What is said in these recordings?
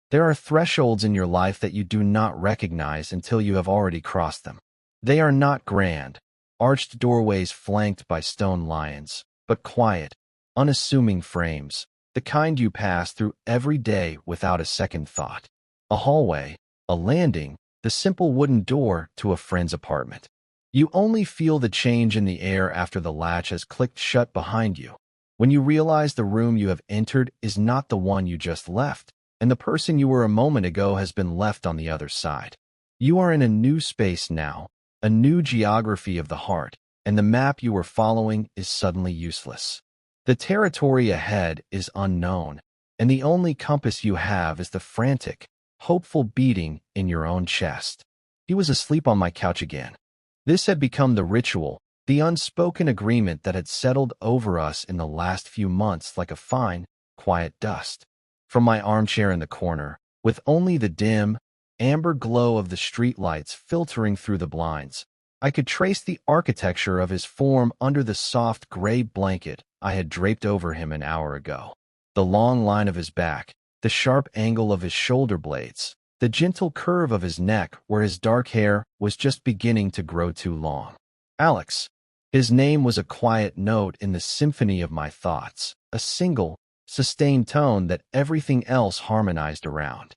There are thresholds in your life that you do not recognize until you have already crossed them. They are not grand, arched doorways flanked by stone lions, but quiet, unassuming frames, the kind you pass through every day without a second thought. A hallway, a landing, the simple wooden door to a friend's apartment. You only feel the change in the air after the latch has clicked shut behind you. When you realize the room you have entered is not the one you just left, and the person you were a moment ago has been left on the other side. You are in a new space now, a new geography of the heart, and the map you were following is suddenly useless. The territory ahead is unknown, and the only compass you have is the frantic, hopeful beating in your own chest. He was asleep on my couch again. This had become the ritual, the unspoken agreement that had settled over us in the last few months like a fine, quiet dust. From my armchair in the corner, with only the dim, amber glow of the streetlights filtering through the blinds, I could trace the architecture of his form under the soft gray blanket I had draped over him an hour ago. The long line of his back, the sharp angle of his shoulder blades, the gentle curve of his neck where his dark hair was just beginning to grow too long. Alex. His name was a quiet note in the symphony of my thoughts, a single, sustained tone that everything else harmonized around.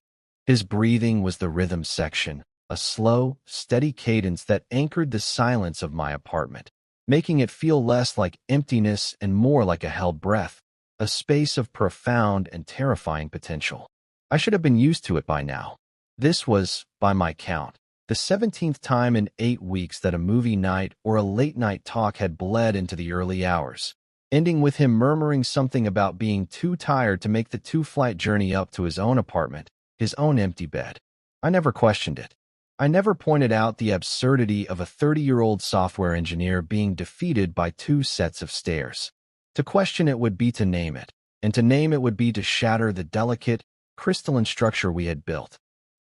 His breathing was the rhythm section, a slow, steady cadence that anchored the silence of my apartment, making it feel less like emptiness and more like a held breath, a space of profound and terrifying potential. I should have been used to it by now. This was, by my count, the 17th time in 8 weeks that a movie night or a late-night talk had bled into the early hours, ending with him murmuring something about being too tired to make the 2-flight journey up to his own apartment, his own empty bed. I never questioned it. I never pointed out the absurdity of a 30-year-old software engineer being defeated by 2 sets of stairs. To question it would be to name it, and to name it would be to shatter the delicate, crystalline structure we had built.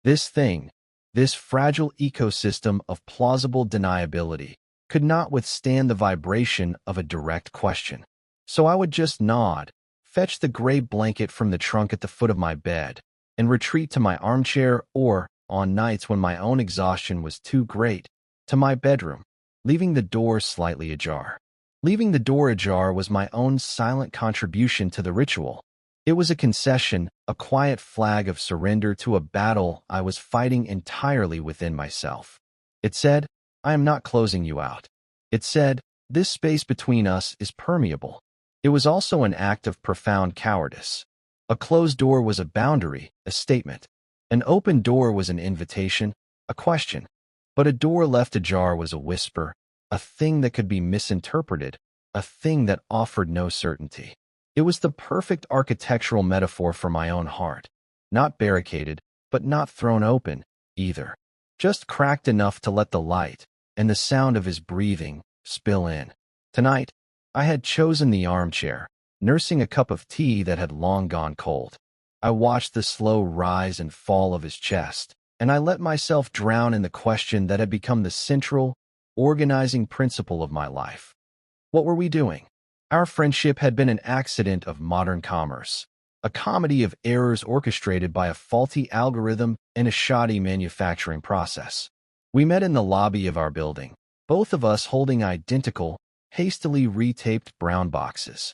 This thing, this fragile ecosystem of plausible deniability, could not withstand the vibration of a direct question. So I would just nod, fetch the gray blanket from the trunk at the foot of my bed, and retreat to my armchair or, on nights when my own exhaustion was too great, to my bedroom, leaving the door slightly ajar. Leaving the door ajar was my own silent contribution to the ritual. It was a concession, a quiet flag of surrender to a battle I was fighting entirely within myself. It said, I am not closing you out. It said, this space between us is permeable. It was also an act of profound cowardice. A closed door was a boundary, a statement. An open door was an invitation, a question. But a door left ajar was a whisper, a thing that could be misinterpreted, a thing that offered no certainty. It was the perfect architectural metaphor for my own heart. Not barricaded, but not thrown open, either. Just cracked enough to let the light, and the sound of his breathing, spill in. Tonight, I had chosen the armchair, nursing a cup of tea that had long gone cold. I watched the slow rise and fall of his chest, and I let myself drown in the question that had become the central, organizing principle of my life. What were we doing? Our friendship had been an accident of modern commerce, a comedy of errors orchestrated by a faulty algorithm and a shoddy manufacturing process. We met in the lobby of our building, both of us holding identical, hastily retaped brown boxes.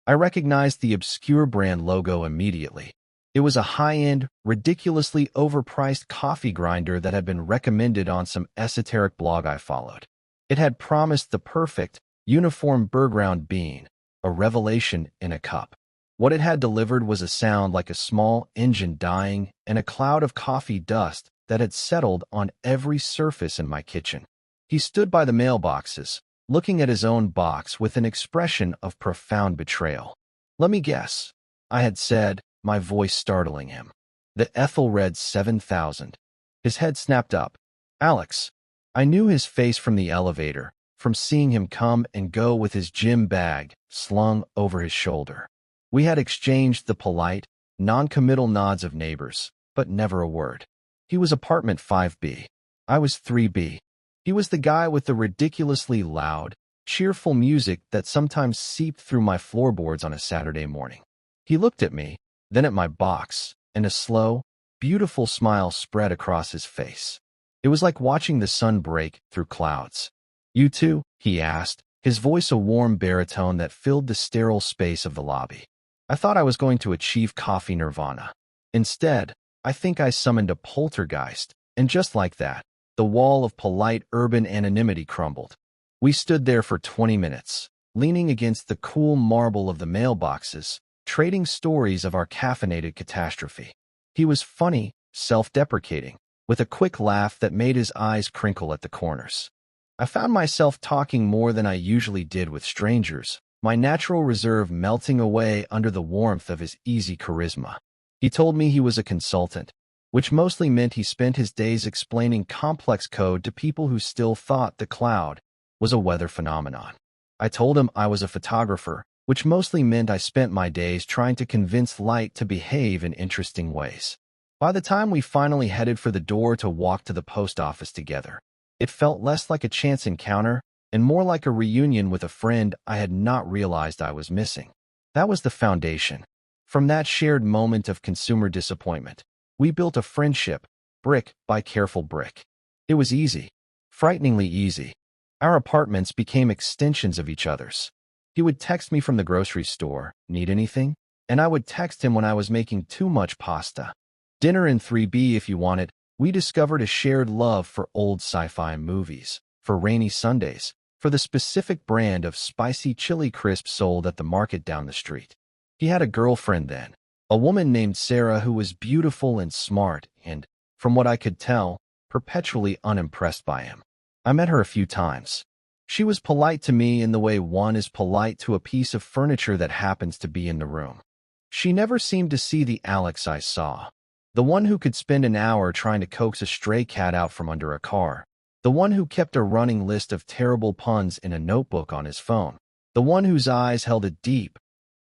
I recognized the obscure brand logo immediately. It was a high-end, ridiculously overpriced coffee grinder that had been recommended on some esoteric blog I followed. It had promised the perfect, uniform burground bean, a revelation in a cup. What it had delivered was a sound like a small engine dying and a cloud of coffee dust that had settled on every surface in my kitchen. He stood by the mailboxes, looking at his own box with an expression of profound betrayal. Let me guess, I had said, my voice startling him. The Ethelred 7000. His head snapped up. Alex. I knew his face from the elevator, from seeing him come and go with his gym bag slung over his shoulder. We had exchanged the polite, non-committal nods of neighbors, but never a word. He was apartment 5B. I was 3B. He was the guy with the ridiculously loud, cheerful music that sometimes seeped through my floorboards on a Saturday morning. He looked at me, then at my box, and a slow, beautiful smile spread across his face. It was like watching the sun break through clouds. "You too?" he asked, his voice a warm baritone that filled the sterile space of the lobby. I thought I was going to achieve coffee nirvana. Instead, I think I summoned a poltergeist, and just like that, the wall of polite urban anonymity crumbled. We stood there for 20 minutes, leaning against the cool marble of the mailboxes, trading stories of our caffeinated catastrophe. He was funny, self-deprecating, with a quick laugh that made his eyes crinkle at the corners. I found myself talking more than I usually did with strangers, my natural reserve melting away under the warmth of his easy charisma. He told me he was a consultant, which mostly meant he spent his days explaining complex code to people who still thought the cloud was a weather phenomenon. I told him I was a photographer, which mostly meant I spent my days trying to convince light to behave in interesting ways. By the time we finally headed for the door to walk to the post office together, it felt less like a chance encounter and more like a reunion with a friend I had not realized I was missing. That was the foundation. From that shared moment of consumer disappointment, we built a friendship, brick by careful brick. It was easy, frighteningly easy. Our apartments became extensions of each other's. He would text me from the grocery store, "Need anything?" And I would text him when I was making too much pasta. Dinner in 3B if you want it. We discovered a shared love for old sci-fi movies, for rainy Sundays, for the specific brand of spicy chili crisps sold at the market down the street. He had a girlfriend then, a woman named Sarah who was beautiful and smart and, from what I could tell, perpetually unimpressed by him. I met her a few times. She was polite to me in the way one is polite to a piece of furniture that happens to be in the room. She never seemed to see the Alex I saw. The one who could spend an hour trying to coax a stray cat out from under a car. The one who kept a running list of terrible puns in a notebook on his phone. The one whose eyes held a deep,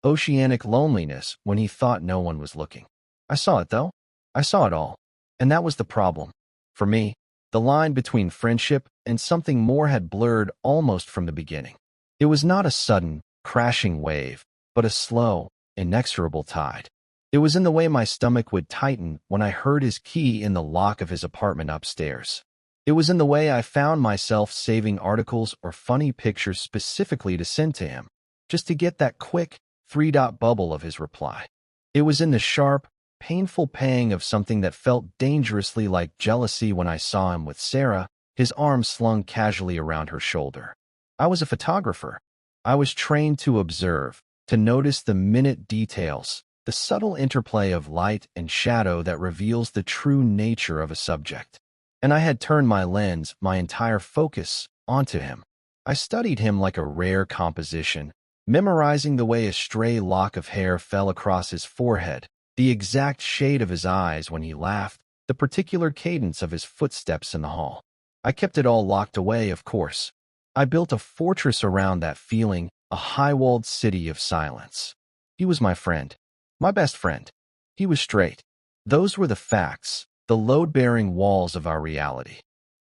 oceanic loneliness when he thought no one was looking. I saw it, though. I saw it all. And that was the problem. For me, the line between friendship and something more had blurred almost from the beginning. It was not a sudden, crashing wave, but a slow, inexorable tide. It was in the way my stomach would tighten when I heard his key in the lock of his apartment upstairs. It was in the way I found myself saving articles or funny pictures specifically to send to him, just to get that quick, three-dot bubble of his reply. It was in the sharp, painful pang of something that felt dangerously like jealousy when I saw him with Sarah, his arm slung casually around her shoulder. I was a photographer. I was trained to observe, to notice the minute details, the subtle interplay of light and shadow that reveals the true nature of a subject. And I had turned my lens, my entire focus, onto him. I studied him like a rare composition, memorizing the way a stray lock of hair fell across his forehead, the exact shade of his eyes when he laughed, the particular cadence of his footsteps in the hall. I kept it all locked away, of course. I built a fortress around that feeling, a high-walled city of silence. He was my friend. My best friend. He was straight. Those were the facts, the load-bearing walls of our reality.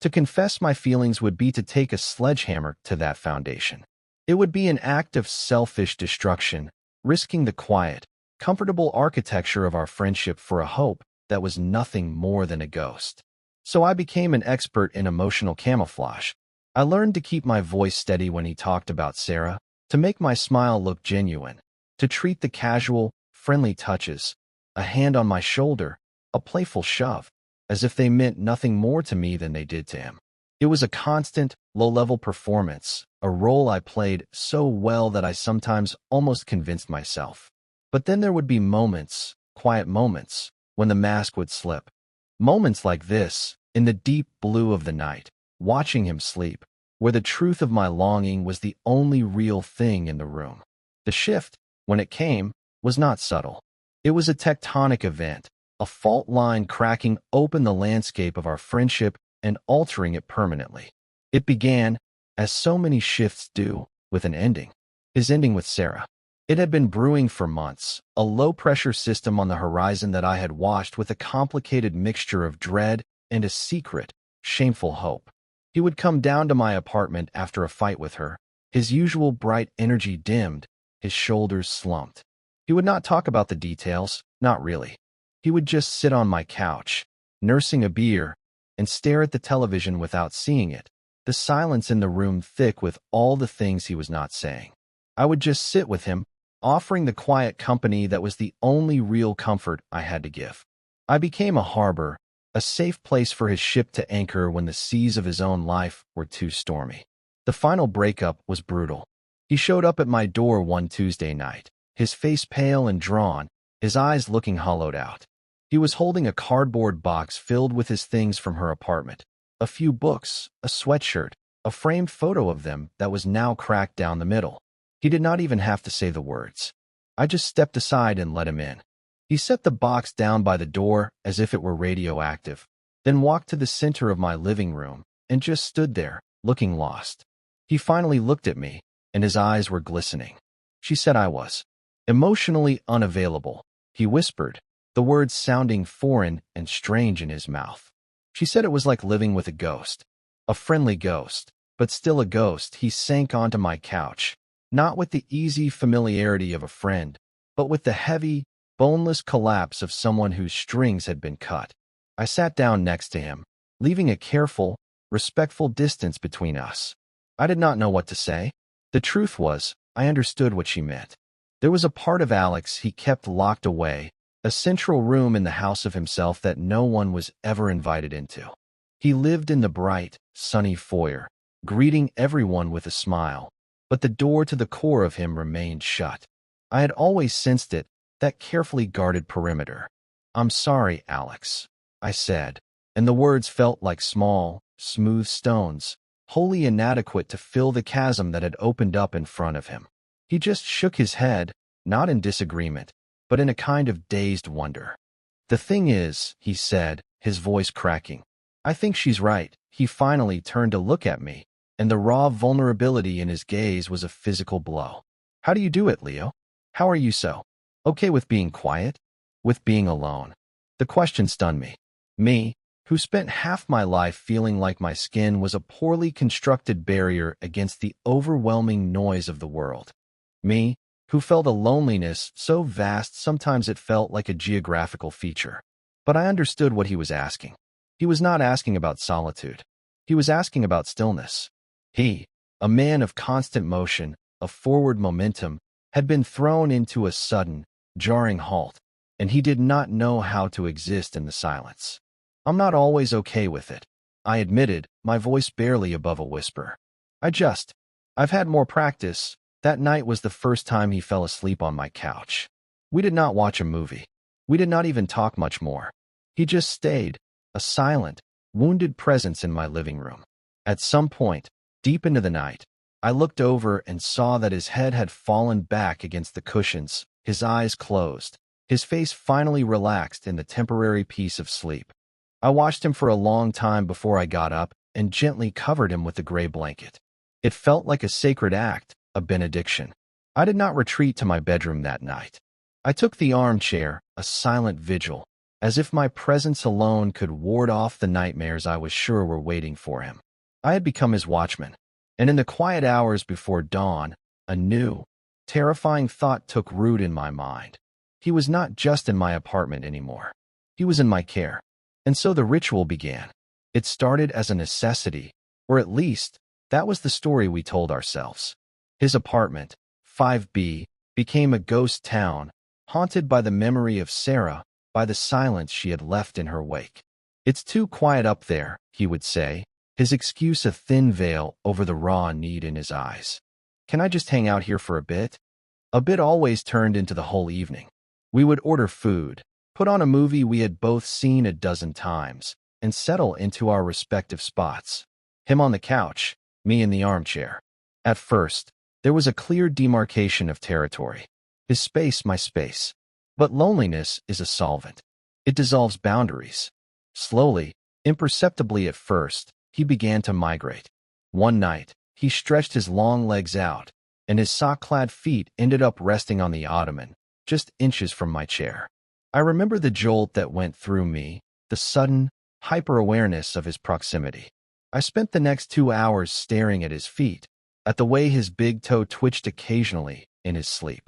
To confess my feelings would be to take a sledgehammer to that foundation. It would be an act of selfish destruction, risking the quiet, comfortable architecture of our friendship for a hope that was nothing more than a ghost. So I became an expert in emotional camouflage. I learned to keep my voice steady when he talked about Sarah, to make my smile look genuine, to treat the casual, friendly touches, a hand on my shoulder, a playful shove, as if they meant nothing more to me than they did to him. It was a constant, low-level performance, a role I played so well that I sometimes almost convinced myself. But then there would be moments, quiet moments, when the mask would slip. Moments like this, in the deep blue of the night, watching him sleep, where the truth of my longing was the only real thing in the room. The shift, when it came, was not subtle. It was a tectonic event, a fault line cracking open the landscape of our friendship and altering it permanently. It began, as so many shifts do, with an ending. His ending with Sarah. It had been brewing for months, a low-pressure system on the horizon that I had watched with a complicated mixture of dread and a secret, shameful hope. He would come down to my apartment after a fight with her, his usual bright energy dimmed, his shoulders slumped. He would not talk about the details, not really. He would just sit on my couch, nursing a beer, and stare at the television without seeing it, the silence in the room thick with all the things he was not saying. I would just sit with him, offering the quiet company that was the only real comfort I had to give. I became a harbor, a safe place for his ship to anchor when the seas of his own life were too stormy. The final breakup was brutal. He showed up at my door one Tuesday night, his face pale and drawn, his eyes looking hollowed out. He was holding a cardboard box filled with his things from her apartment, a few books, a sweatshirt, a framed photo of them that was now cracked down the middle. He did not even have to say the words. I just stepped aside and let him in. He set the box down by the door as if it were radioactive, then walked to the center of my living room and just stood there, looking lost. He finally looked at me, and his eyes were glistening. She said I was emotionally unavailable, he whispered, the words sounding foreign and strange in his mouth. She said it was like living with a ghost, a friendly ghost, but still a ghost. He sank onto my couch, not with the easy familiarity of a friend, but with the heavy, boneless collapse of someone whose strings had been cut. I sat down next to him, leaving a careful, respectful distance between us. I did not know what to say. The truth was, I understood what she meant. There was a part of Alex he kept locked away, a central room in the house of himself that no one was ever invited into. He lived in the bright, sunny foyer, greeting everyone with a smile, but the door to the core of him remained shut. I had always sensed it, that carefully guarded perimeter. "I'm sorry, Alex," I said, and the words felt like small, smooth stones, wholly inadequate to fill the chasm that had opened up in front of him. He just shook his head, not in disagreement, but in a kind of dazed wonder. "The thing is," he said, his voice cracking, "I think she's right." He finally turned to look at me, and the raw vulnerability in his gaze was a physical blow. "How do you do it, Leo? How are you so okay with being quiet? With being alone?" The question stunned me. Me, who spent half my life feeling like my skin was a poorly constructed barrier against the overwhelming noise of the world. Me, who felt a loneliness so vast sometimes it felt like a geographical feature. But I understood what he was asking. He was not asking about solitude. He was asking about stillness. He, a man of constant motion, of forward momentum, had been thrown into a sudden, jarring halt, and he did not know how to exist in the silence. "I'm not always okay with it," I admitted, my voice barely above a whisper. I've had more practice." That night was the first time he fell asleep on my couch. We did not watch a movie. We did not even talk much more. He just stayed, a silent, wounded presence in my living room. At some point, deep into the night, I looked over and saw that his head had fallen back against the cushions, his eyes closed, his face finally relaxed in the temporary peace of sleep. I watched him for a long time before I got up and gently covered him with the gray blanket. It felt like a sacred act, a benediction. I did not retreat to my bedroom that night. I took the armchair, a silent vigil, as if my presence alone could ward off the nightmares I was sure were waiting for him. I had become his watchman, and in the quiet hours before dawn, a new, terrifying thought took root in my mind. He was not just in my apartment anymore. He was in my care. And so the ritual began. It started as a necessity, or at least, that was the story we told ourselves. His apartment, 5B, became a ghost town, haunted by the memory of Sarah, by the silence she had left in her wake. "It's too quiet up there," he would say, his excuse a thin veil over the raw need in his eyes. "Can I just hang out here for a bit?" A bit always turned into the whole evening. We would order food, put on a movie we had both seen a dozen times, and settle into our respective spots. Him on the couch, me in the armchair. At first, there was a clear demarcation of territory. His space, my space. But loneliness is a solvent. It dissolves boundaries. Slowly, imperceptibly at first, he began to migrate. One night, he stretched his long legs out, and his sock-clad feet ended up resting on the ottoman, just inches from my chair. I remember the jolt that went through me, the sudden, hyper-awareness of his proximity. I spent the next 2 hours staring at his feet, at the way his big toe twitched occasionally in his sleep.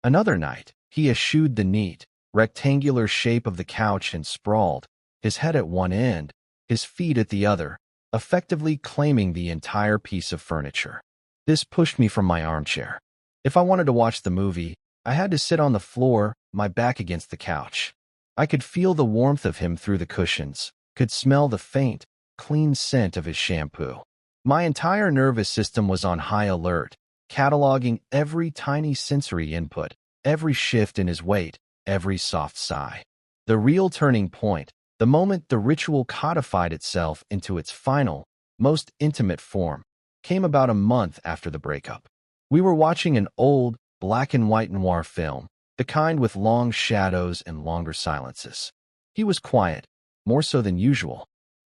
Another night, he eschewed the neat, rectangular shape of the couch and sprawled, his head at one end, his feet at the other, effectively claiming the entire piece of furniture. This pushed me from my armchair. If I wanted to watch the movie, I had to sit on the floor, my back against the couch. I could feel the warmth of him through the cushions, could smell the faint, clean scent of his shampoo. My entire nervous system was on high alert, cataloging every tiny sensory input, every shift in his weight, every soft sigh. The real turning point, the moment the ritual codified itself into its final, most intimate form, came about a month after the breakup. We were watching an old, black and white noir film, the kind with long shadows and longer silences. He was quiet, more so than usual.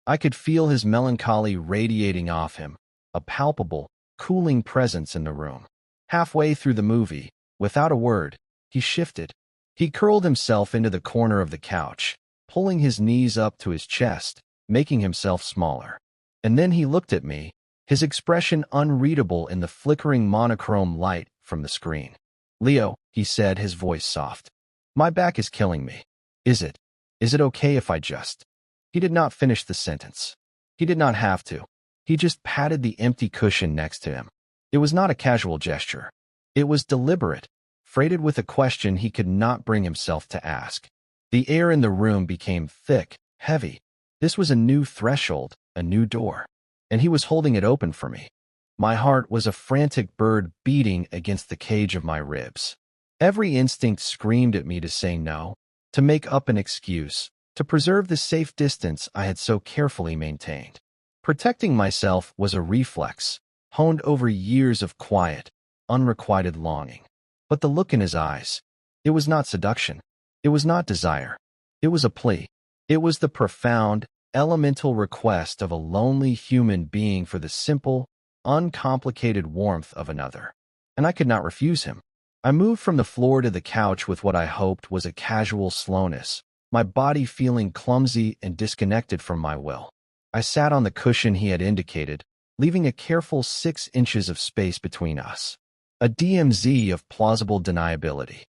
I could feel his melancholy radiating off him, a palpable, cooling presence in the room. Halfway through the movie, without a word, he shifted. He curled himself into the corner of the couch, pulling his knees up to his chest, making himself smaller. And then he looked at me, his expression unreadable in the flickering monochrome light from the screen. "Leo," he said, his voice soft. "My back is killing me. Is it? Is it okay if I just—" He did not finish the sentence. He did not have to. He just patted the empty cushion next to him. It was not a casual gesture. It was deliberate, freighted with a question he could not bring himself to ask. The air in the room became thick, heavy. This was a new threshold, a new door. And he was holding it open for me. My heart was a frantic bird beating against the cage of my ribs. Every instinct screamed at me to say no, to make up an excuse, to preserve the safe distance I had so carefully maintained. Protecting myself was a reflex, honed over years of quiet, unrequited longing. But the look in his eyes, it was not seduction. It was not desire. It was a plea. It was the profound, elemental request of a lonely human being for the simple, uncomplicated warmth of another. And I could not refuse him. I moved from the floor to the couch with what I hoped was a casual slowness, my body feeling clumsy and disconnected from my will. I sat on the cushion he had indicated, leaving a careful 6 inches of space between us. A DMZ of plausible deniability.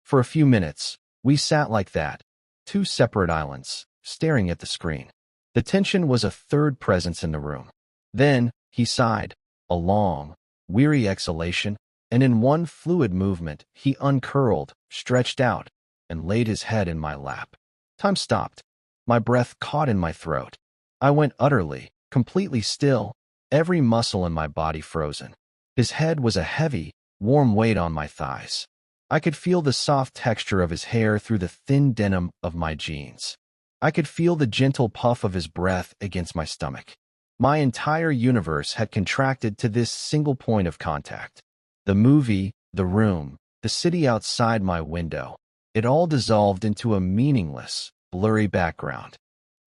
For a few minutes, we sat like that, 2 separate islands, staring at the screen. The tension was a third presence in the room. Then, he sighed, a long, weary exhalation, and in one fluid movement, he uncurled, stretched out, and laid his head in my lap. Time stopped. My breath caught in my throat. I went utterly, completely still, every muscle in my body frozen. His head was a heavy, warm weight on my thighs. I could feel the soft texture of his hair through the thin denim of my jeans. I could feel the gentle puff of his breath against my stomach. My entire universe had contracted to this single point of contact. The movie, the room, the city outside my window, it all dissolved into a meaningless, blurry background.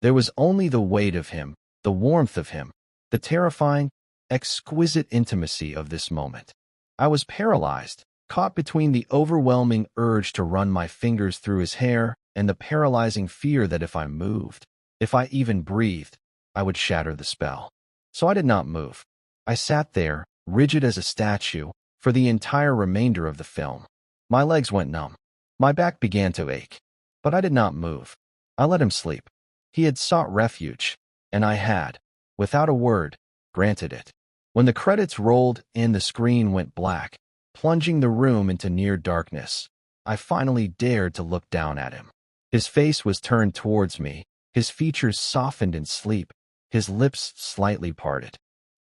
There was only the weight of him, the warmth of him, the terrifying, exquisite intimacy of this moment. I was paralyzed, caught between the overwhelming urge to run my fingers through his hair and the paralyzing fear that if I moved, if I even breathed, I would shatter the spell. So I did not move. I sat there, rigid as a statue, for the entire remainder of the film. My legs went numb. My back began to ache. But I did not move. I let him sleep. He had sought refuge, and I had, without a word, granted it. When the credits rolled and the screen went black, plunging the room into near darkness, I finally dared to look down at him. His face was turned towards me, his features softened in sleep, his lips slightly parted.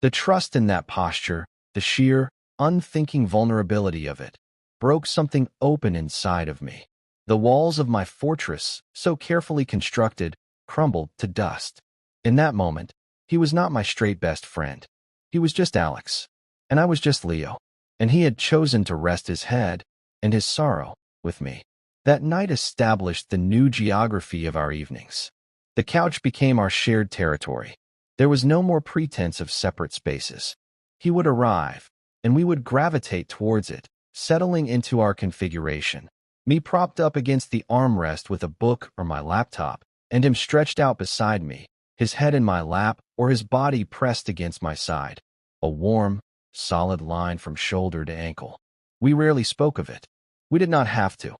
The trust in that posture, the sheer, unthinking vulnerability of it, broke something open inside of me. The walls of my fortress, so carefully constructed, crumbled to dust. In that moment, he was not my straight best friend. He was just Alex, and I was just Leo, and he had chosen to rest his head and his sorrow with me. That night established the new geography of our evenings. The couch became our shared territory. There was no more pretense of separate spaces. He would arrive, and we would gravitate towards it, settling into our configuration. Me propped up against the armrest with a book or my laptop, and him stretched out beside me, his head in my lap or his body pressed against my side. A warm, solid line from shoulder to ankle. We rarely spoke of it. We did not have to.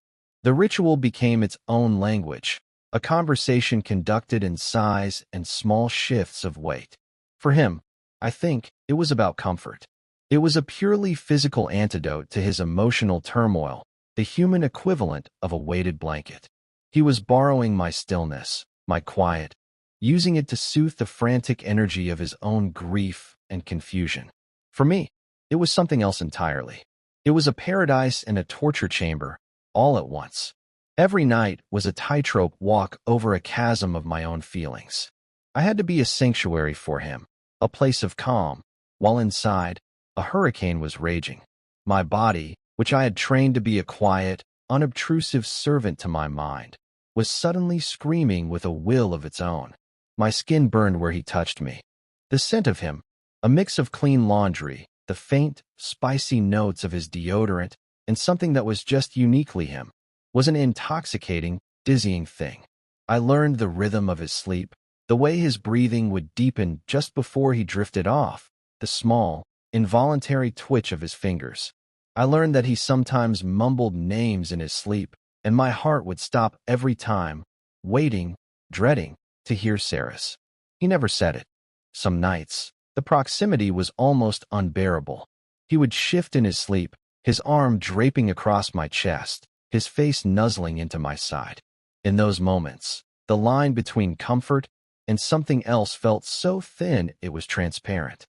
The ritual became its own language, a conversation conducted in sighs and small shifts of weight. For him, I think, it was about comfort. It was a purely physical antidote to his emotional turmoil, the human equivalent of a weighted blanket. He was borrowing my stillness, my quiet, using it to soothe the frantic energy of his own grief and confusion. For me, it was something else entirely. It was a paradise and a torture chamber, all at once. Every night was a tightrope walk over a chasm of my own feelings. I had to be a sanctuary for him, a place of calm, while inside, a hurricane was raging. My body, which I had trained to be a quiet, unobtrusive servant to my mind, was suddenly screaming with a will of its own. My skin burned where he touched me. The scent of him, a mix of clean laundry, the faint, spicy notes of his deodorant, and something that was just uniquely him, was an intoxicating, dizzying thing. I learned the rhythm of his sleep, the way his breathing would deepen just before he drifted off, the small, involuntary twitch of his fingers. I learned that he sometimes mumbled names in his sleep, and my heart would stop every time, waiting, dreading, to hear Sarah's. He never said it. Some nights, the proximity was almost unbearable. He would shift in his sleep, his arm draping across my chest, his face nuzzling into my side. In those moments, the line between comfort and something else felt so thin it was transparent.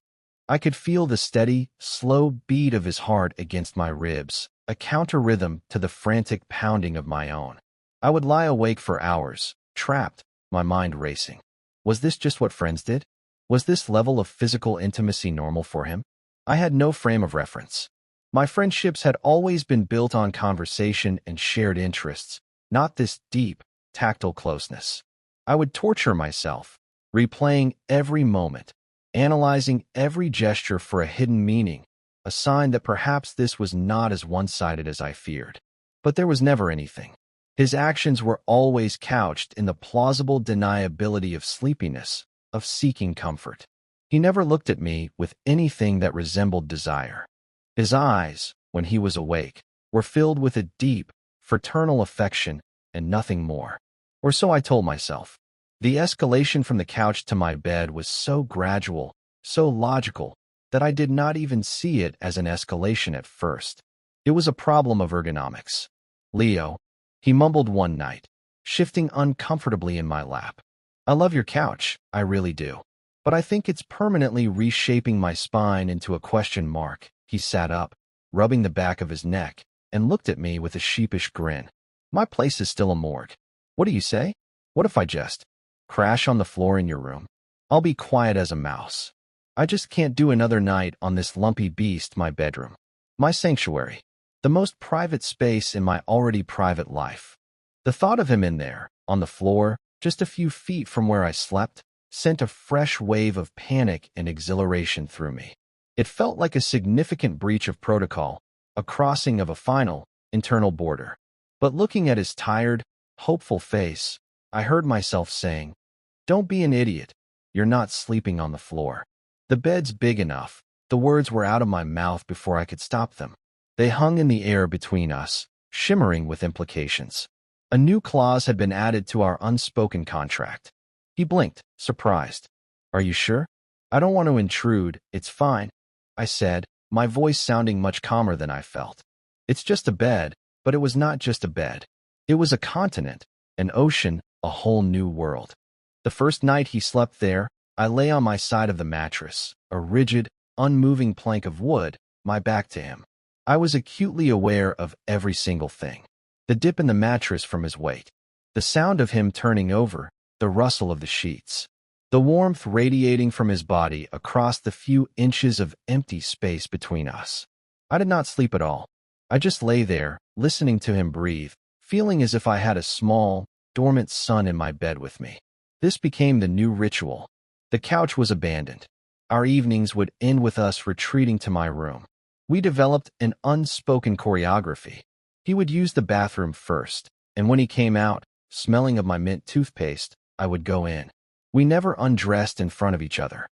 I could feel the steady, slow beat of his heart against my ribs, a counter-rhythm to the frantic pounding of my own. I would lie awake for hours, trapped, my mind racing. Was this just what friends did? Was this level of physical intimacy normal for him? I had no frame of reference. My friendships had always been built on conversation and shared interests, not this deep, tactile closeness. I would torture myself, replaying every moment, analyzing every gesture for a hidden meaning, a sign that perhaps this was not as one-sided as I feared. But there was never anything. His actions were always couched in the plausible deniability of sleepiness, of seeking comfort. He never looked at me with anything that resembled desire. His eyes, when he was awake, were filled with a deep, fraternal affection and nothing more. Or so I told myself. The escalation from the couch to my bed was so gradual, so logical, that I did not even see it as an escalation at first. It was a problem of ergonomics. "Leo," he mumbled one night, shifting uncomfortably in my lap. "I love your couch, I really do. But I think it's permanently reshaping my spine into a question mark." He sat up, rubbing the back of his neck, and looked at me with a sheepish grin. "My place is still a morgue. What do you say? What if I just crash on the floor in your room? I'll be quiet as a mouse. I just can't do another night on this lumpy beast, my bedroom. My sanctuary. The most private space in my already private life." The thought of him in there, on the floor, just a few feet from where I slept, sent a fresh wave of panic and exhilaration through me. It felt like a significant breach of protocol, a crossing of a final, internal border. But looking at his tired, hopeful face, I heard myself saying, "Don't be an idiot. You're not sleeping on the floor. The bed's big enough." The words were out of my mouth before I could stop them. They hung in the air between us, shimmering with implications. A new clause had been added to our unspoken contract. He blinked, surprised. "Are you sure? I don't want to intrude, it's fine," I said, my voice sounding much calmer than I felt. It's just a bed, but it was not just a bed. It was a continent, an ocean, a whole new world. The first night he slept there, I lay on my side of the mattress, a rigid, unmoving plank of wood, my back to him. I was acutely aware of every single thing. The dip in the mattress from his weight, the sound of him turning over, the rustle of the sheets, the warmth radiating from his body across the few inches of empty space between us. I did not sleep at all. I just lay there, listening to him breathe, feeling as if I had a small, dormant son in my bed with me. This became the new ritual. The couch was abandoned. Our evenings would end with us retreating to my room. We developed an unspoken choreography. He would use the bathroom first, and when he came out, smelling of my mint toothpaste, I would go in. We never undressed in front of each other.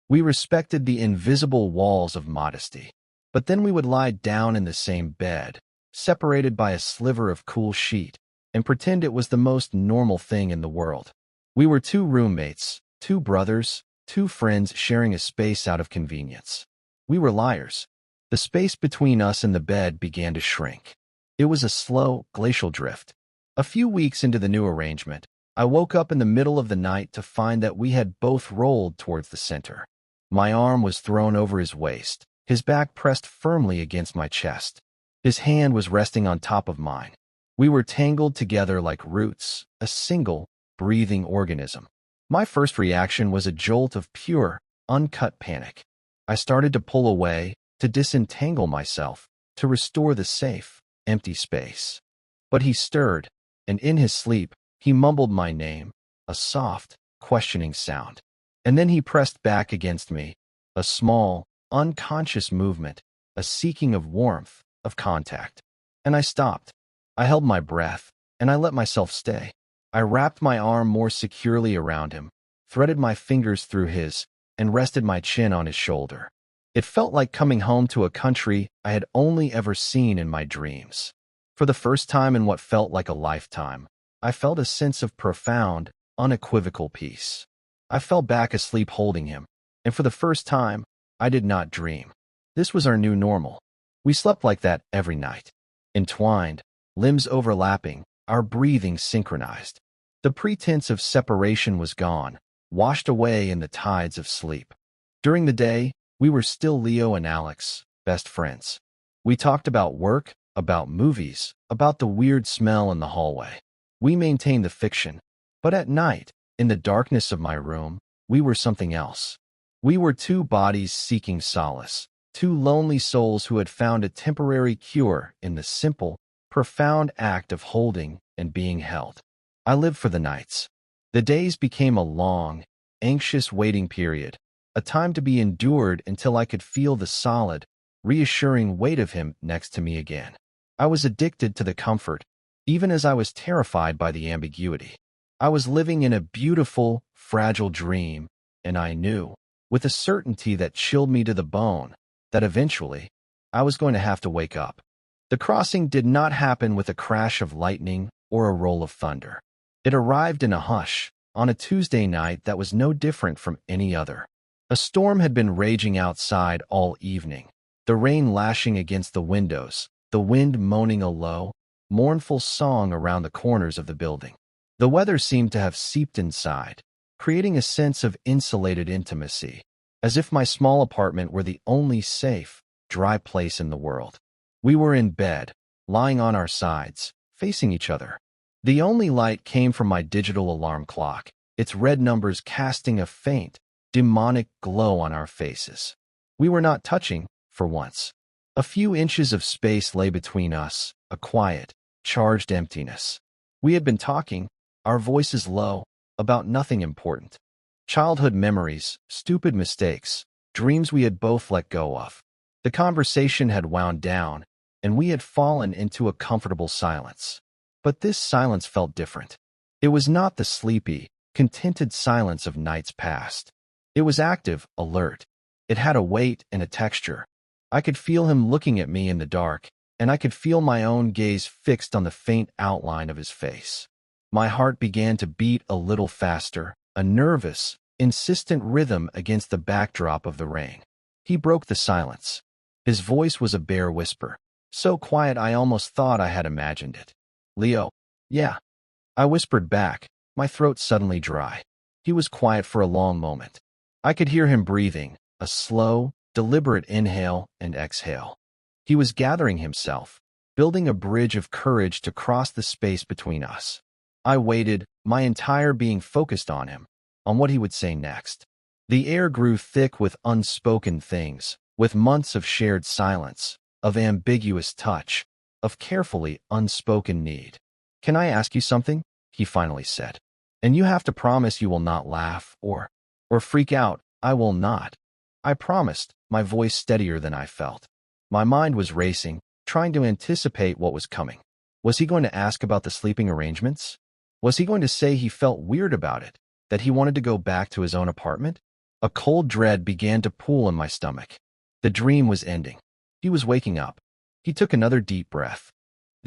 We respected the invisible walls of modesty. But then we would lie down in the same bed, separated by a sliver of cool sheet, and pretend it was the most normal thing in the world. We were two roommates, two brothers, two friends sharing a space out of convenience. We were liars. The space between us and the bed began to shrink. It was a slow, glacial drift. A few weeks into the new arrangement, I woke up in the middle of the night to find that we had both rolled towards the center. My arm was thrown over his waist, his back pressed firmly against my chest. His hand was resting on top of mine. We were tangled together like roots, a single, breathing organism. My first reaction was a jolt of pure, uncut panic. I started to pull away, to disentangle myself, to restore the safe, empty space. But he stirred, and in his sleep, he mumbled my name, a soft, questioning sound. And then he pressed back against me, a small, unconscious movement, a seeking of warmth, of contact. And I stopped. I held my breath, and I let myself stay. I wrapped my arm more securely around him, threaded my fingers through his, and rested my chin on his shoulder. It felt like coming home to a country I had only ever seen in my dreams. For the first time in what felt like a lifetime, I felt a sense of profound, unequivocal peace. I fell back asleep holding him, and for the first time, I did not dream. This was our new normal. We slept like that every night. Entwined, limbs overlapping, our breathing synchronized. The pretense of separation was gone, washed away in the tides of sleep. During the day, we were still Leo and Alex, best friends. We talked about work, about movies, about the weird smell in the hallway. We maintained the fiction. But at night, in the darkness of my room, we were something else. We were two bodies seeking solace, two lonely souls who had found a temporary cure in the simple, profound act of holding and being held. I lived for the nights. The days became a long, anxious waiting period, a time to be endured until I could feel the solid, reassuring weight of him next to me again. I was addicted to the comfort, even as I was terrified by the ambiguity. I was living in a beautiful, fragile dream, and I knew, with a certainty that chilled me to the bone, that eventually, I was going to have to wake up. The crossing did not happen with a crash of lightning or a roll of thunder. It arrived in a hush, on a Tuesday night that was no different from any other. A storm had been raging outside all evening, the rain lashing against the windows, the wind moaning a low, mournful song around the corners of the building. The weather seemed to have seeped inside, creating a sense of insulated intimacy, as if my small apartment were the only safe, dry place in the world. We were in bed, lying on our sides, facing each other. The only light came from my digital alarm clock, its red numbers casting a faint, demonic glow on our faces. We were not touching, for once. A few inches of space lay between us, a quiet, charged emptiness. We had been talking, our voices low, about nothing important. Childhood memories, stupid mistakes, dreams we had both let go of. The conversation had wound down, and we had fallen into a comfortable silence. But this silence felt different. It was not the sleepy, contented silence of nights past. It was active, alert. It had a weight and a texture. I could feel him looking at me in the dark, and I could feel my own gaze fixed on the faint outline of his face. My heart began to beat a little faster, a nervous, insistent rhythm against the backdrop of the rain. He broke the silence. His voice was a bare whisper, so quiet I almost thought I had imagined it. "Leo." "Yeah." I whispered back, my throat suddenly dry. He was quiet for a long moment. I could hear him breathing, a slow, deliberate inhale and exhale. He was gathering himself, building a bridge of courage to cross the space between us. I waited, my entire being focused on him, on what he would say next. The air grew thick with unspoken things, with months of shared silence, of ambiguous touch, of carefully unspoken need. "Can I ask you something?" he finally said. "And you have to promise you will not laugh or freak out." "I will not." I promised, my voice steadier than I felt. My mind was racing, trying to anticipate what was coming. Was he going to ask about the sleeping arrangements? Was he going to say he felt weird about it, that he wanted to go back to his own apartment? A cold dread began to pool in my stomach. The dream was ending. He was waking up. He took another deep breath,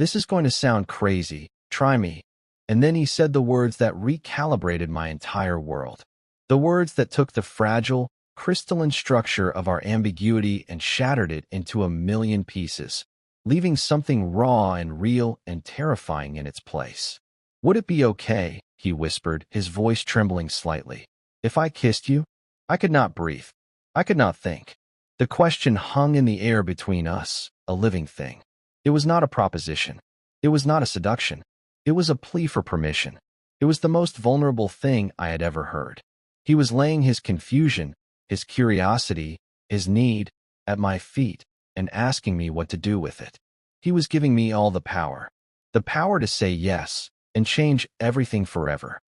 This is going to sound crazy. Try me. And then he said the words that recalibrated my entire world. The words that took the fragile, crystalline structure of our ambiguity and shattered it into a million pieces, leaving something raw and real and terrifying in its place. Would it be okay, he whispered, his voice trembling slightly, if I kissed you? I could not breathe. I could not think. The question hung in the air between us, a living thing. It was not a proposition. It was not a seduction. It was a plea for permission. It was the most vulnerable thing I had ever heard. He was laying his confusion, his curiosity, his need, at my feet and asking me what to do with it. He was giving me all the power to say yes and change everything forever,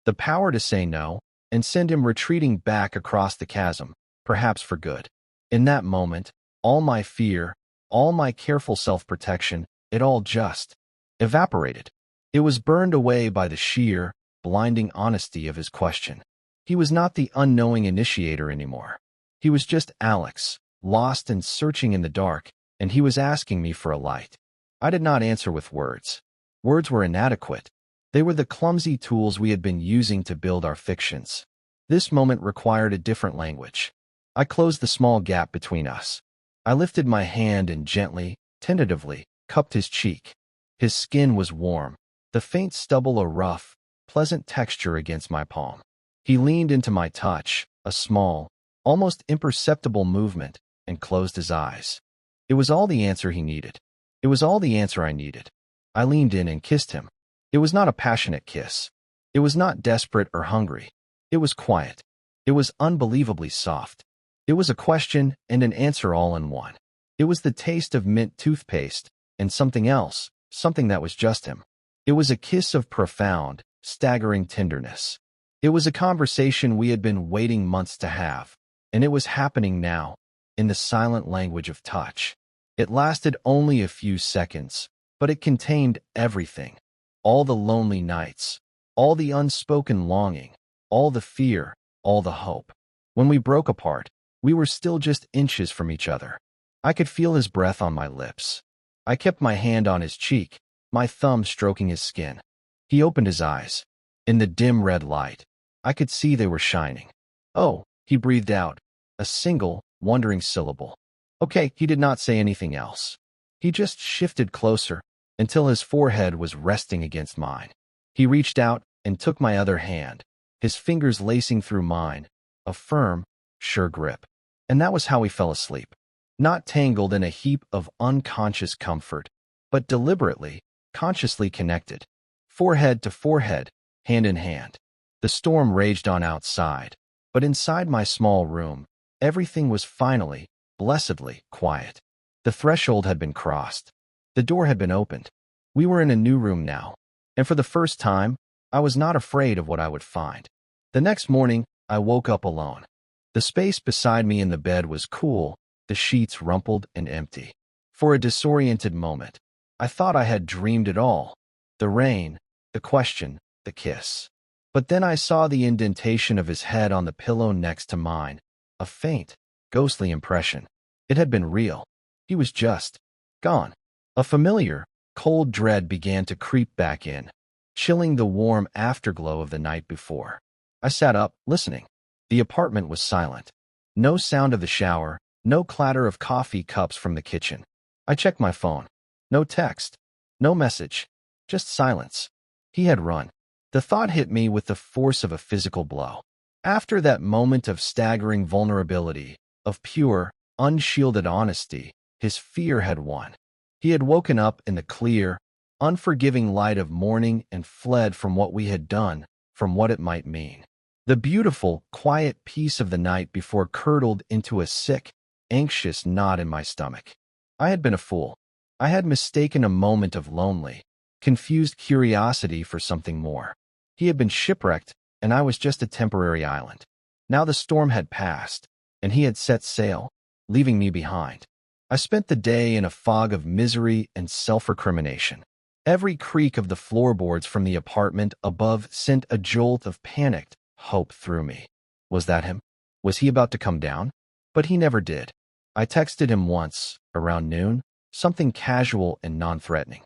the power to say no and send him retreating back across the chasm, perhaps for good. In that moment, all my fear, all my careful self-protection, it all just evaporated. It was burned away by the sheer, blinding honesty of his question. He was not the unknowing initiator anymore. He was just Alex, lost and searching in the dark, and he was asking me for a light. I did not answer with words. Words were inadequate. They were the clumsy tools we had been using to build our fictions. This moment required a different language. I closed the small gap between us. I lifted my hand and gently, tentatively, cupped his cheek. His skin was warm, the faint stubble a rough, pleasant texture against my palm. He leaned into my touch, a small, almost imperceptible movement, and closed his eyes. It was all the answer he needed. It was all the answer I needed. I leaned in and kissed him. It was not a passionate kiss. It was not desperate or hungry. It was quiet. It was unbelievably soft. It was a question and an answer all in one. It was the taste of mint toothpaste and something else, something that was just him. It was a kiss of profound, staggering tenderness. It was a conversation we had been waiting months to have, and it was happening now, in the silent language of touch. It lasted only a few seconds, but it contained everything. All the lonely nights, all the unspoken longing, all the fear, all the hope. When we broke apart, we were still just inches from each other. I could feel his breath on my lips. I kept my hand on his cheek, my thumb stroking his skin. He opened his eyes. In the dim red light, I could see they were shining. Oh, he breathed out, a single, wondering syllable. Okay, he did not say anything else. He just shifted closer until his forehead was resting against mine. He reached out and took my other hand, his fingers lacing through mine, a firm, sure grip. And that was how we fell asleep. Not tangled in a heap of unconscious comfort, but deliberately, consciously connected. Forehead to forehead, hand in hand. The storm raged on outside, but inside my small room, everything was finally, blessedly, quiet. The threshold had been crossed. The door had been opened. We were in a new room now, and for the first time, I was not afraid of what I would find. The next morning, I woke up alone. The space beside me in the bed was cool, the sheets rumpled and empty. For a disoriented moment, I thought I had dreamed it all. The rain, the question, the kiss. But then I saw the indentation of his head on the pillow next to mine, a faint, ghostly impression. It had been real. He was just gone. A familiar, cold dread began to creep back in, chilling the warm afterglow of the night before. I sat up, listening. The apartment was silent. No sound of the shower, no clatter of coffee cups from the kitchen. I checked my phone. No text. No message. Just silence. He had run. The thought hit me with the force of a physical blow. After that moment of staggering vulnerability, of pure, unshielded honesty, his fear had won. He had woken up in the clear, unforgiving light of morning and fled from what we had done, from what it might mean. The beautiful, quiet peace of the night before curdled into a sick, anxious knot in my stomach. I had been a fool. I had mistaken a moment of lonely, confused curiosity for something more. He had been shipwrecked, and I was just a temporary island. Now the storm had passed, and he had set sail, leaving me behind. I spent the day in a fog of misery and self-recrimination. Every creak of the floorboards from the apartment above sent a jolt of panicked hope through me. Was that him? Was he about to come down? But he never did. I texted him once, around noon, something casual and non-threatening.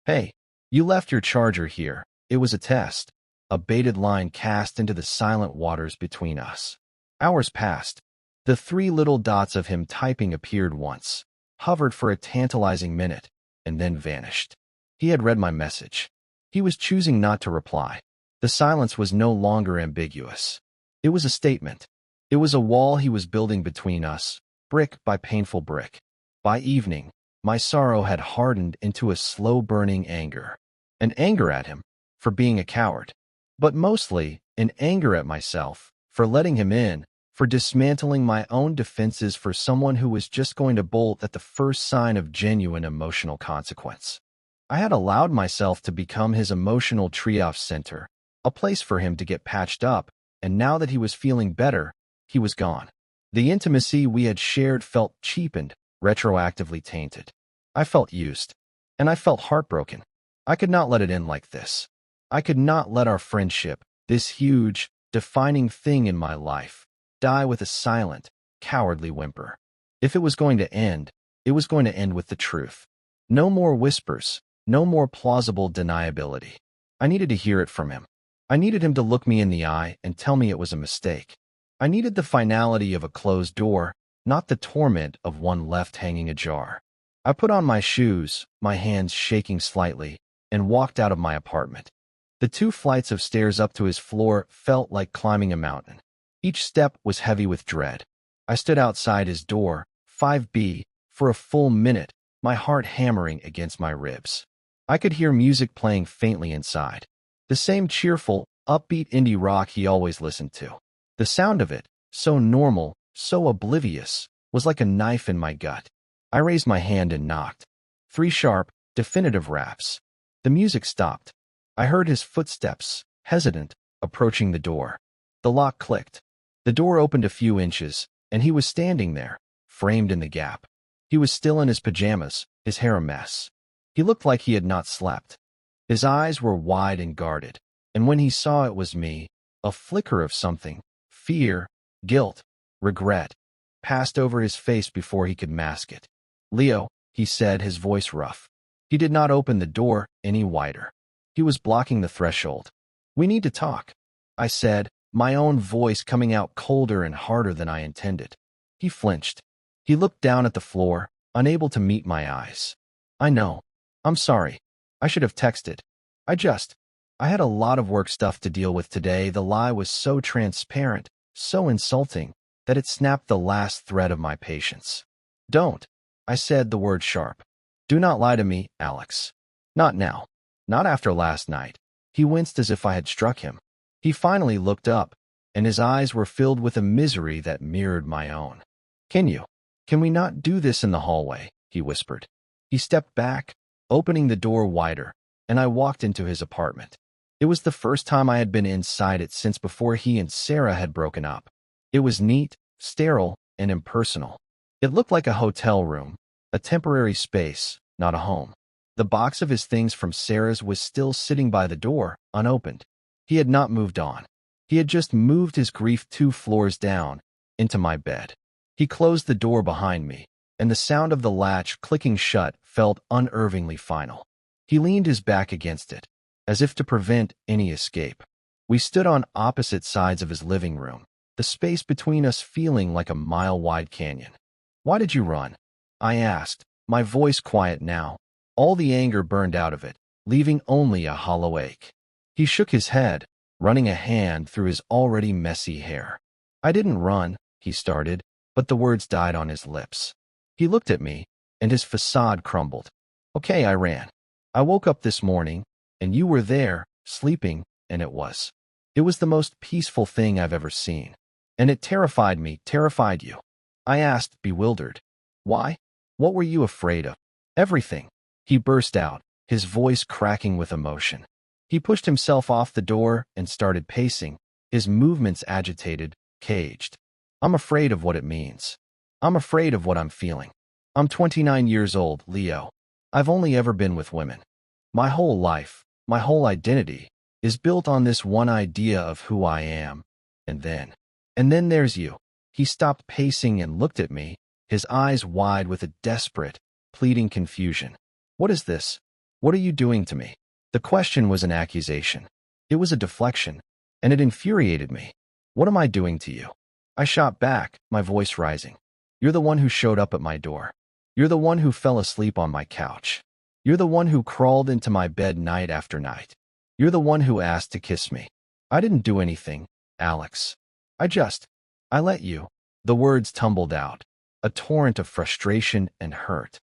Hey, you left your charger here. It was a test. A baited line cast into the silent waters between us. Hours passed. The three little dots of him typing appeared once, hovered for a tantalizing minute, and then vanished. He had read my message. He was choosing not to reply. The silence was no longer ambiguous. It was a statement. It was a wall he was building between us, brick by painful brick. By evening, my sorrow had hardened into a slow-burning anger. An anger at him, for being a coward. But mostly, an anger at myself, for letting him in, for dismantling my own defenses for someone who was just going to bolt at the first sign of genuine emotional consequence. I had allowed myself to become his emotional triage center, a place for him to get patched up, and now that he was feeling better, he was gone. The intimacy we had shared felt cheapened, retroactively tainted. I felt used, and I felt heartbroken. I could not let it end like this. I could not let our friendship, this huge, defining thing in my life, die with a silent, cowardly whimper. If it was going to end, it was going to end with the truth. No more whispers, no more plausible deniability. I needed to hear it from him. I needed him to look me in the eye and tell me it was a mistake. I needed the finality of a closed door, not the torment of one left hanging ajar. I put on my shoes, my hands shaking slightly, and walked out of my apartment. The 2 flights of stairs up to his floor felt like climbing a mountain. Each step was heavy with dread. I stood outside his door, 5B, for a full minute, my heart hammering against my ribs. I could hear music playing faintly inside. The same cheerful, upbeat indie rock he always listened to. The sound of it, so normal, so oblivious, was like a knife in my gut. I raised my hand and knocked. 3 sharp, definitive raps. The music stopped. I heard his footsteps, hesitant, approaching the door. The lock clicked. The door opened a few inches, and he was standing there, framed in the gap. He was still in his pajamas, his hair a mess. He looked like he had not slept. His eyes were wide and guarded, and when he saw it was me, a flicker of something, fear, guilt, regret, passed over his face before he could mask it. "Leo," he said, his voice rough. He did not open the door any wider. He was blocking the threshold. "We need to talk," I said, my own voice coming out colder and harder than I intended. He flinched. He looked down at the floor, unable to meet my eyes. "I know. I'm sorry. I should have texted. I had a lot of work stuff to deal with today." The lie was so transparent, so insulting, that it snapped the last thread of my patience. "Don't," I said, the word sharp. "Do not lie to me, Alex. Not now. Not after last night." He winced as if I had struck him. He finally looked up, and his eyes were filled with a misery that mirrored my own. Can we not do this in the hallway?" he whispered. He stepped back, opening the door wider, and I walked into his apartment. It was the first time I had been inside it since before he and Sarah had broken up. It was neat, sterile, and impersonal. It looked like a hotel room, a temporary space, not a home. The box of his things from Sarah's was still sitting by the door, unopened. He had not moved on. He had just moved his grief 2 floors down, into my bed. He closed the door behind me, and the sound of the latch clicking shut felt unnervingly final. He leaned his back against it, as if to prevent any escape. We stood on opposite sides of his living room, the space between us feeling like a mile-wide canyon. "Why did you run?" I asked, my voice quiet now. All the anger burned out of it, leaving only a hollow ache. He shook his head, running a hand through his already messy hair. "I didn't run," he started, but the words died on his lips. He looked at me, and his facade crumbled. "Okay, I ran. I woke up this morning, and you were there, sleeping, and it was the most peaceful thing I've ever seen. And it terrified me, terrified you." I asked, bewildered. "Why? What were you afraid of?" "Everything," he burst out, his voice cracking with emotion. He pushed himself off the door and started pacing, his movements agitated, caged. "I'm afraid of what it means. I'm afraid of what I'm feeling. I'm 29 years old, Leo. I've only ever been with women. My whole life, my whole identity, is built on this one idea of who I am. And then there's you." He stopped pacing and looked at me, his eyes wide with a desperate, pleading confusion. "What is this? What are you doing to me? The question was an accusation. It was a deflection, and it infuriated me. What am I doing to you? I shot back, my voice rising. You're the one who showed up at my door. You're the one who fell asleep on my couch. You're the one who crawled into my bed night after night. You're the one who asked to kiss me. I didn't do anything, Alex. I let you. The words tumbled out, a torrent of frustration and hurt.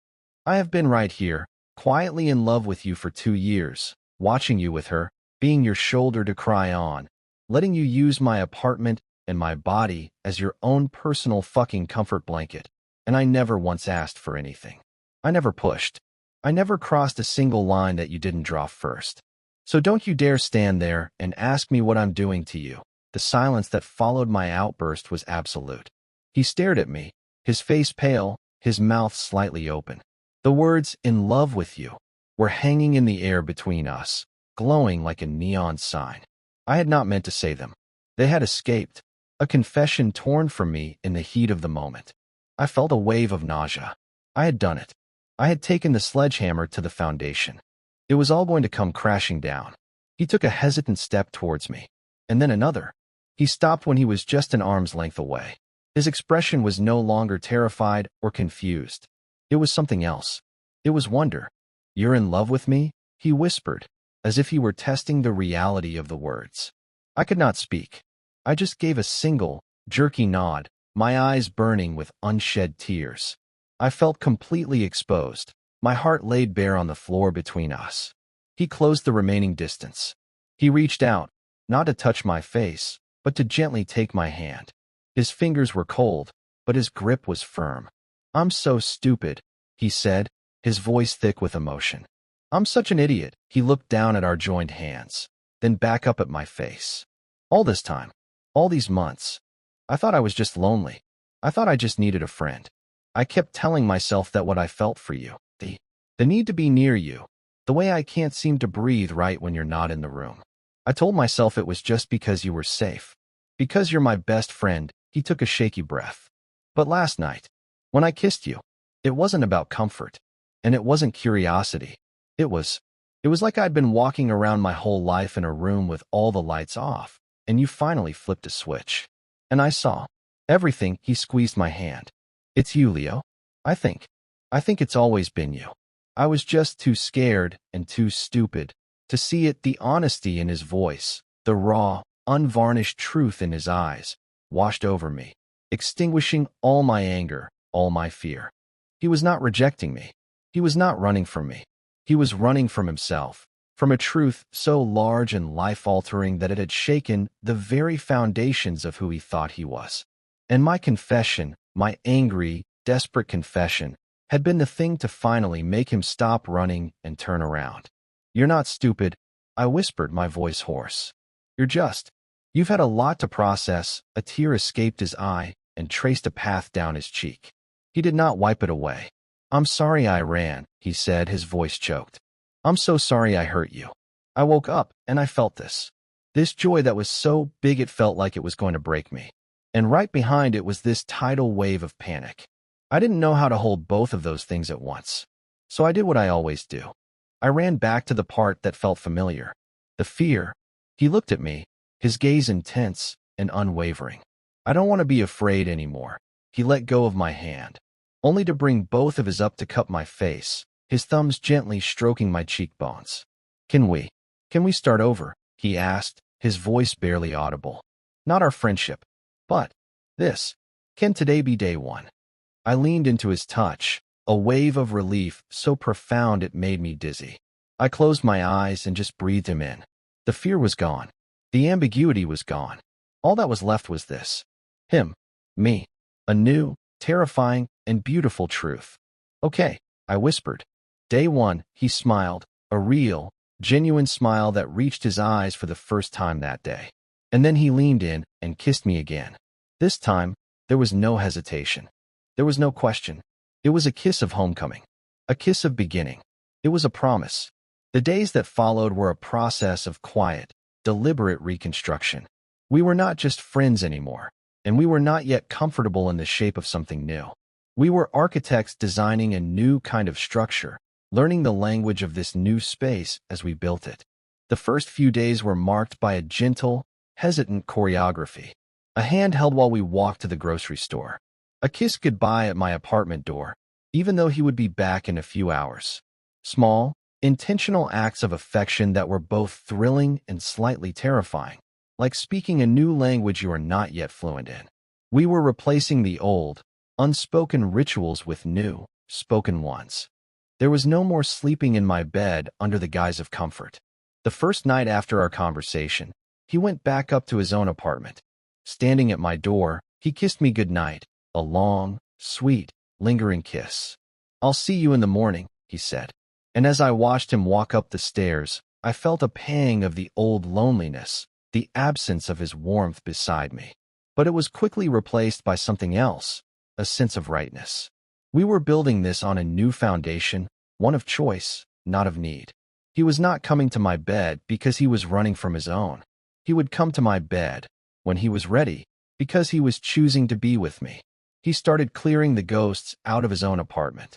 I have been right here, quietly in love with you for 2 years, watching you with her, being your shoulder to cry on, letting you use my apartment and my body as your own personal fucking comfort blanket, and I never once asked for anything. I never pushed. I never crossed a single line that you didn't draw first. So don't you dare stand there and ask me what I'm doing to you. The silence that followed my outburst was absolute. He stared at me, his face pale, his mouth slightly open. The words, "in love with you," were hanging in the air between us, glowing like a neon sign. I had not meant to say them. They had escaped, a confession torn from me in the heat of the moment. I felt a wave of nausea. I had done it. I had taken the sledgehammer to the foundation. It was all going to come crashing down. He took a hesitant step towards me, and then another. He stopped when he was just an arm's length away. His expression was no longer terrified or confused. It was something else. It was wonder. "You're in love with me?" he whispered, as if he were testing the reality of the words. I could not speak. I just gave a single, jerky nod, my eyes burning with unshed tears. I felt completely exposed, my heart laid bare on the floor between us. He closed the remaining distance. He reached out, not to touch my face, but to gently take my hand. His fingers were cold, but his grip was firm. "I'm so stupid," he said, his voice thick with emotion. "I'm such an idiot." He looked down at our joined hands, then back up at my face. All this time, all these months, I thought I was just lonely. I thought I just needed a friend. I kept telling myself that what I felt for you, the need to be near you, the way I can't seem to breathe right when you're not in the room. I told myself it was just because you were safe. Because you're my best friend. He took a shaky breath. But last night, when I kissed you, it wasn't about comfort, and it wasn't curiosity. It was like I'd been walking around my whole life in a room with all the lights off, and you finally flipped a switch. And I saw everything. He squeezed my hand. "It's you, Leo. I think it's always been you." I was just too scared and too stupid to see it. The honesty in his voice, the raw, unvarnished truth in his eyes, washed over me, extinguishing all my anger, all my fear. He was not rejecting me. He was not running from me. He was running from himself, from a truth so large and life-altering that it had shaken the very foundations of who he thought he was. And my confession, my angry, desperate confession, had been the thing to finally make him stop running and turn around. "You're not stupid," I whispered, my voice hoarse. You've had a lot to process." A tear escaped his eye and traced a path down his cheek. He did not wipe it away. "I'm sorry I ran," he said, his voice choked. "I'm so sorry I hurt you." I woke up, and I felt this joy that was so big it felt like it was going to break me. And right behind it was this tidal wave of panic. I didn't know how to hold both of those things at once. So I did what I always do. I ran back to the part that felt familiar. The fear. He looked at me, his gaze intense and unwavering. "I don't want to be afraid anymore." He let go of my hand, only to bring both of his up to cup my face, his thumbs gently stroking my cheekbones. Can we start over?" he asked, his voice barely audible. "Not our friendship, but this. Can today be day one?" I leaned into his touch, a wave of relief so profound it made me dizzy. I closed my eyes and just breathed him in. The fear was gone. The ambiguity was gone. All that was left was this. Him. Me. A new, terrifying, and beautiful truth. "Okay," I whispered. "Day one," he smiled, a real, genuine smile that reached his eyes for the first time that day. And then he leaned in and kissed me again. This time, there was no hesitation. There was no question. It was a kiss of homecoming. A kiss of beginning. It was a promise. The days that followed were a process of quiet, deliberate reconstruction. We were not just friends anymore, and we were not yet comfortable in the shape of something new. We were architects designing a new kind of structure, learning the language of this new space as we built it. The first few days were marked by a gentle, hesitant choreography. A hand held while we walked to the grocery store. A kiss goodbye at my apartment door, even though he would be back in a few hours. Small, intentional acts of affection that were both thrilling and slightly terrifying, like speaking a new language you are not yet fluent in. We were replacing the old, unspoken rituals with new, spoken ones. There was no more sleeping in my bed under the guise of comfort. The first night after our conversation, he went back up to his own apartment. Standing at my door, he kissed me goodnight, a long, sweet, lingering kiss. "I'll see you in the morning," he said. And as I watched him walk up the stairs, I felt a pang of the old loneliness, the absence of his warmth beside me. But it was quickly replaced by something else, a sense of rightness. We were building this on a new foundation, one of choice, not of need. He was not coming to my bed because he was running from his own. He would come to my bed, when he was ready, because he was choosing to be with me. He started clearing the ghosts out of his own apartment.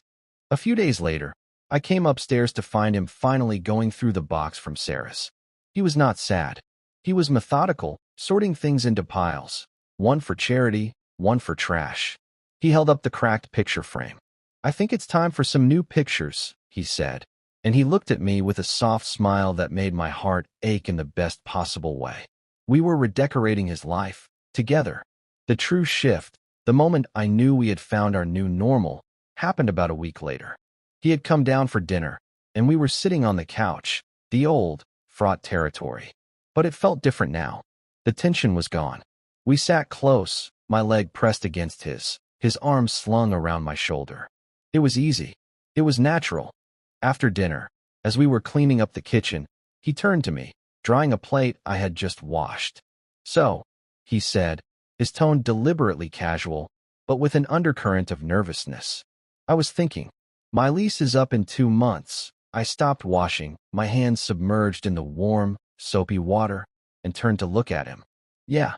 A few days later, I came upstairs to find him finally going through the box from Sarah's. He was not sad. He was methodical, sorting things into piles, one for charity, one for trash. He held up the cracked picture frame. "I think it's time for some new pictures," he said, and he looked at me with a soft smile that made my heart ache in the best possible way. We were redecorating his life, together. The true shift, the moment I knew we had found our new normal, happened about a week later. He had come down for dinner, and we were sitting on the couch, the old, fraught territory. But it felt different now. The tension was gone. We sat close, my leg pressed against his arm slung around my shoulder. It was easy. It was natural. After dinner, as we were cleaning up the kitchen, he turned to me, drying a plate I had just washed. "So," he said, his tone deliberately casual, but with an undercurrent of nervousness. I was thinking, my lease is up in 2 months. I stopped washing, my hands submerged in the warm, soapy water, and turned to look at him. "Yeah.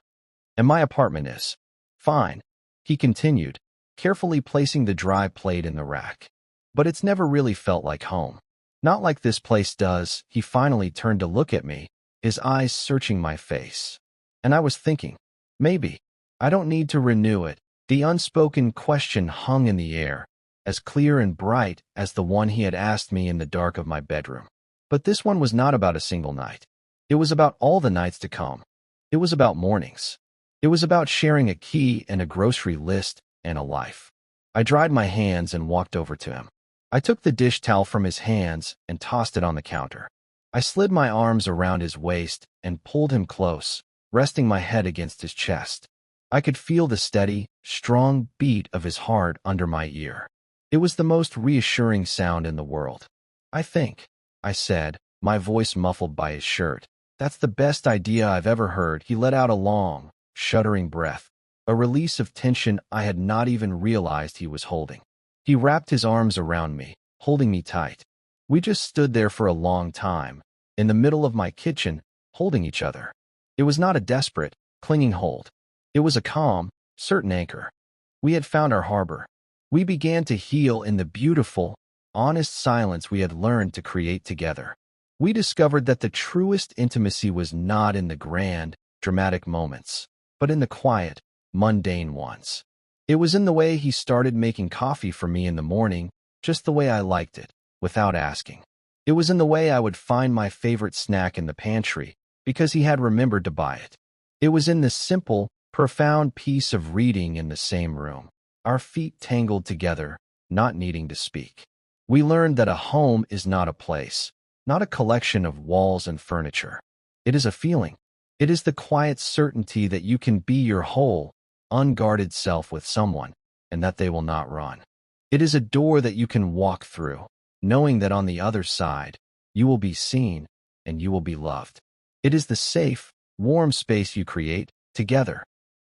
And my apartment is fine," he continued, carefully placing the dry plate in the rack. "But it's never really felt like home. Not like this place does." He finally turned to look at me, his eyes searching my face. And I was thinking, maybe I don't need to renew it. The unspoken question hung in the air, as clear and bright as the one he had asked me in the dark of my bedroom. But this one was not about a single night. It was about all the nights to come. It was about mornings. It was about sharing a key and a grocery list and a life. I dried my hands and walked over to him. I took the dish towel from his hands and tossed it on the counter. I slid my arms around his waist and pulled him close, resting my head against his chest. I could feel the steady, strong beat of his heart under my ear. It was the most reassuring sound in the world. "I think," I said, my voice muffled by his shirt. "That's the best idea I've ever heard." He let out a long, shuddering breath, a release of tension I had not even realized he was holding. He wrapped his arms around me, holding me tight. We just stood there for a long time, in the middle of my kitchen, holding each other. It was not a desperate, clinging hold. It was a calm, certain anchor. We had found our harbor. We began to heal in the beautiful, honest silence we had learned to create together. We discovered that the truest intimacy was not in the grand, dramatic moments, but in the quiet, mundane ones. It was in the way he started making coffee for me in the morning, just the way I liked it, without asking. It was in the way I would find my favorite snack in the pantry, because he had remembered to buy it. It was in the simple, profound peace of reading in the same room, our feet tangled together, not needing to speak. We learned that a home is not a place, not a collection of walls and furniture. It is a feeling. It is the quiet certainty that you can be your whole, unguarded self with someone, and that they will not run. It is a door that you can walk through, knowing that on the other side, you will be seen and you will be loved. It is the safe, warm space you create together.